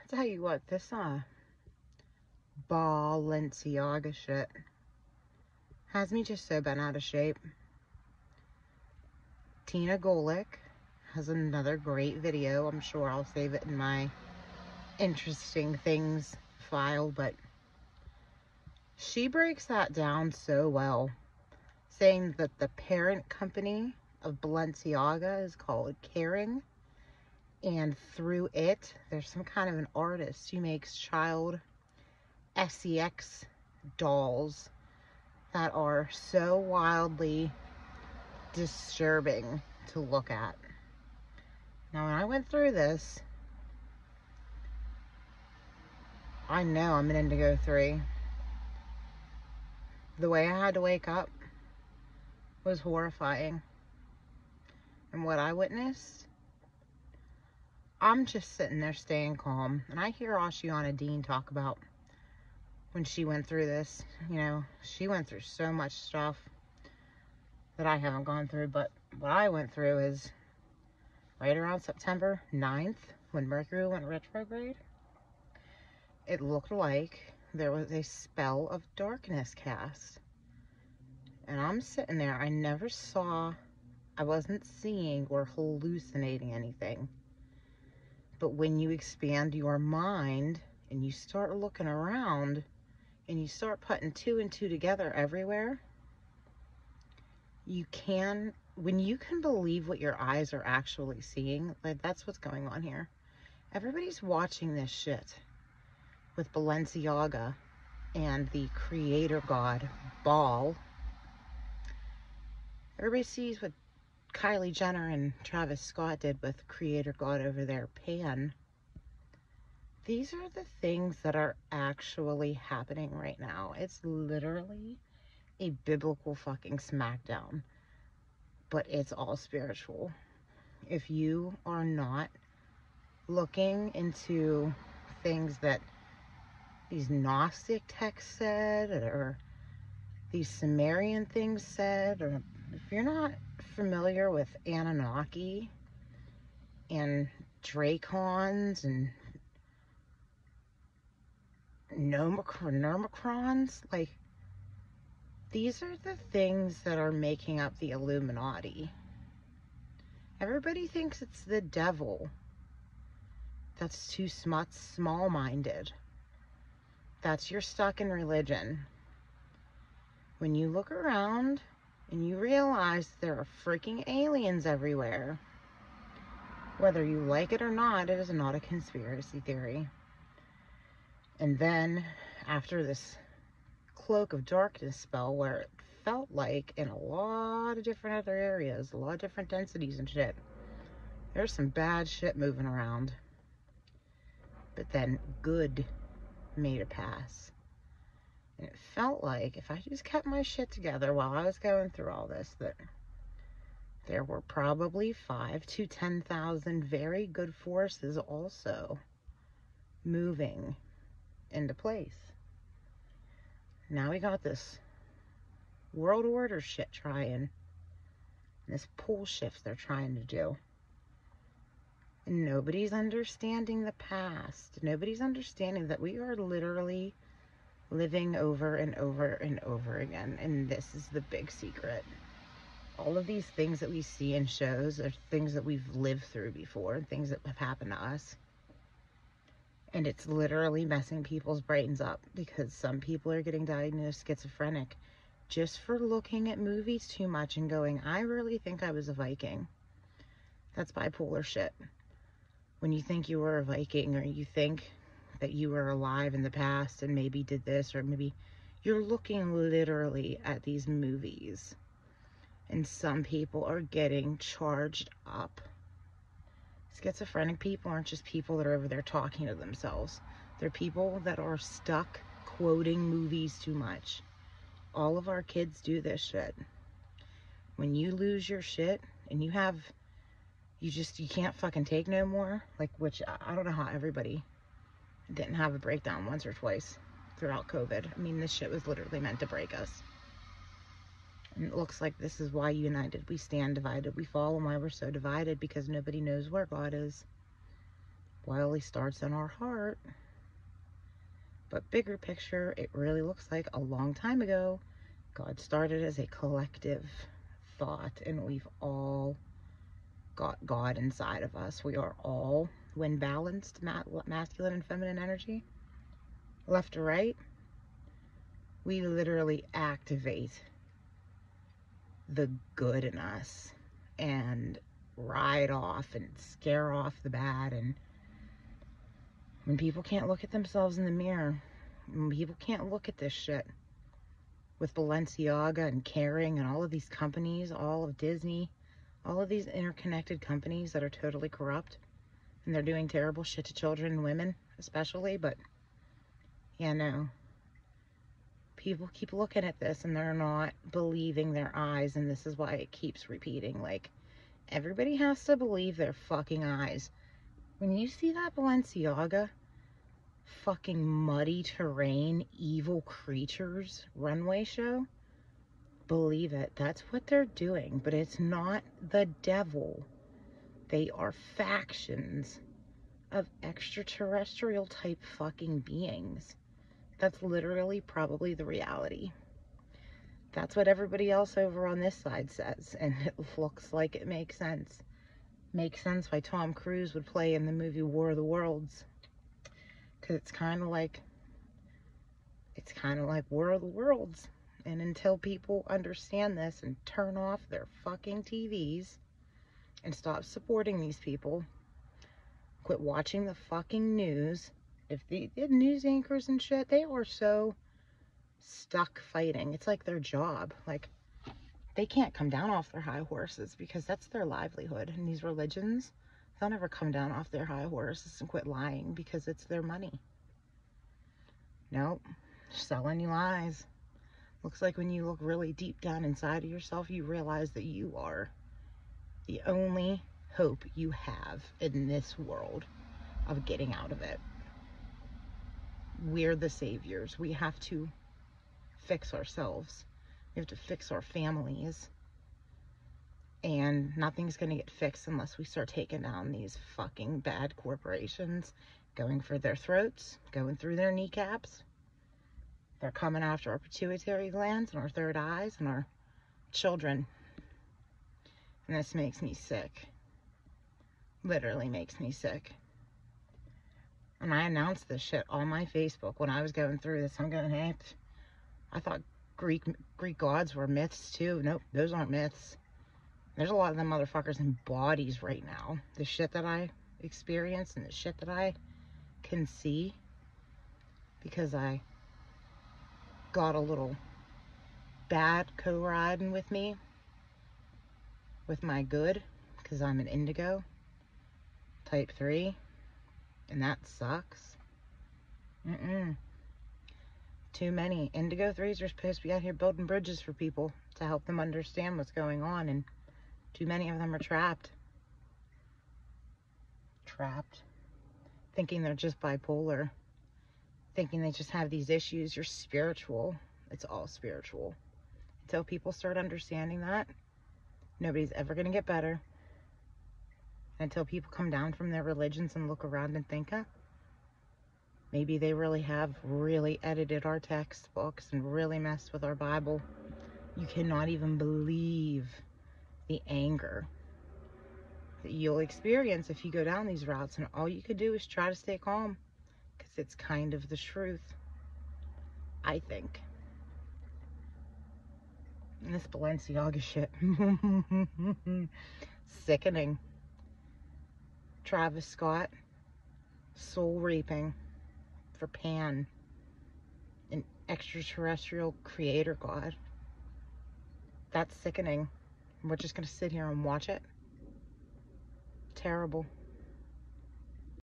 Tell you what, this Baal-enci-aga shit has me just so bent out of shape. Tina Golick has another great video. I'm sure I'll save it in my interesting things file, but she breaks that down so well, saying that the parent company of Baal-enci-aga is called Caring, and through it, there's some kind of an artist who makes child sex dolls that are so wildly disturbing to look at. Now, when I went through this, I know I'm an Indigo 3. The way I had to wake up was horrifying. And what I witnessed, I'm just sitting there staying calm. And I hear Ashiana Dean talk about when she went through this. You know, she went through so much stuff that I haven't gone through. But what I went through is right around September 9th, when Mercury went retrograde. It looked like there was a spell of darkness cast. And I'm sitting there, I never saw, I wasn't seeing or hallucinating anything. But when you expand your mind and you start looking around and you start putting two and two together everywhere, when you can believe what your eyes are actually seeing, like, that's what's going on here. Everybody's watching this shit with Baal-enci-aga and the creator god Baal. Everybody sees what Kylie Jenner and Travis Scott did with creator god over there, Pan. These are the things that are actually happening right now. It's literally a biblical fucking smackdown, but it's all spiritual. If you are not looking into things that these Gnostic texts said, or these Sumerian things said, or if you're not familiar with Anunnaki and Dracons and Nomicrons, like, these are the things that are making up the Illuminati. Everybody thinks it's the devil. That's too small-minded. That's you're stuck in religion. When you look around and you realize there are freaking aliens everywhere, whether you like it or not, it is not a conspiracy theory. And then, after this cloak of darkness spell, where it felt like in a lot of different other areas, a lot of different densities and shit, there's some bad shit moving around. But then good made a pass. And it felt like if I just kept my shit together while I was going through all this, that there were probably 5,000 to 10,000 very good forces also moving into place. Now we got this world order shit trying, this pole shift they're trying to do. And nobody's understanding the past. Nobody's understanding that we are literally living over and over and over again. And this is the big secret. All of these things that we see in shows are things that we've lived through before, things that have happened to us. And it's literally messing people's brains up, because some people are getting diagnosed schizophrenic just for looking at movies too much and going, I really think I was a Viking. That's bipolar shit. When you think you were a Viking, or you think that you were alive in the past and maybe did this, or maybe you're looking literally at these movies, and some people are getting charged up. Schizophrenic people aren't just people that are over there talking to themselves. They're people that are stuck quoting movies too much. All of our kids do this shit. When you lose your shit and you can't fucking take no more, like, which I don't know how everybody didn't have a breakdown once or twice throughout COVID. I mean, this shit was literally meant to break us. And it looks like this is why united we stand, divided we fall, and why we're so divided, because nobody knows where God is. Well, he starts in our heart. But bigger picture, it really looks like a long time ago, God started as a collective thought, and we've all got God inside of us. We are all, when balanced, masculine and feminine energy, left to right, we literally activate the good in us and ride off and scare off the bad. And when people can't look at themselves in the mirror, when people can't look at this shit with Baal-enci-aga and Caring and all of these companies, all of Disney, all of these interconnected companies that are totally corrupt, and they're doing terrible shit to children and women especially. But yeah, no, people keep looking at this and they're not believing their eyes, and this is why it keeps repeating. Like, everybody has to believe their fucking eyes. When you see that Baal-enci-aga fucking muddy terrain, evil creatures runway show, believe it. That's what they're doing. But it's not the devil. They are factions of extraterrestrial type fucking beings. That's literally probably the reality. That's what everybody else over on this side says, and it looks like it makes sense. Makes sense why Tom Cruise would play in the movie War of the Worlds, because it's kind of like War of the Worlds. And until people understand this and turn off their fucking TVs and stop supporting these people, quit watching the fucking news. If the news anchors and shit, they are so stuck fighting. It's like their job. Like, they can't come down off their high horses because that's their livelihood. And these religions, they'll never come down off their high horses and quit lying because it's their money. Nope. Selling you lies. Looks like when you look really deep down inside of yourself, you realize that you are the only hope you have in this world of getting out of it. We're the saviors. We have to fix ourselves. We have to fix our families. And nothing's going to get fixed unless we start taking down these fucking bad corporations, going for their throats, going through their kneecaps. They're coming after our pituitary glands and our third eyes and our children. And this makes me sick. Literally makes me sick. And I announced this shit on my Facebook when I was going through this. I'm going, hey, I thought Greek gods were myths too. Nope, those aren't myths. There's a lot of them motherfuckers in bodies right now. The shit that I experience and the shit that I can see, because I got a little bad co-riding with me with my good, because I'm an indigo type 3, and that sucks. Too many indigo 3s are supposed to be out here building bridges for people to help them understand what's going on, and too many of them are trapped, thinking they're just bipolar, thinking they just have these issues. You're spiritual. It's all spiritual. Until people start understanding that, nobody's ever going to get better. Until people come down from their religions and look around and think, maybe they really have really edited our textbooks and really messed with our Bible. You cannot even believe the anger that you'll experience if you go down these routes, and all you could do is try to stay calm, because it's kind of the truth, I think. And this Baal-enci-aga shit, sickening. Travis Scott soul reaping for Pan, an extraterrestrial creator god. That's sickening. We're just gonna sit here and watch it. Terrible.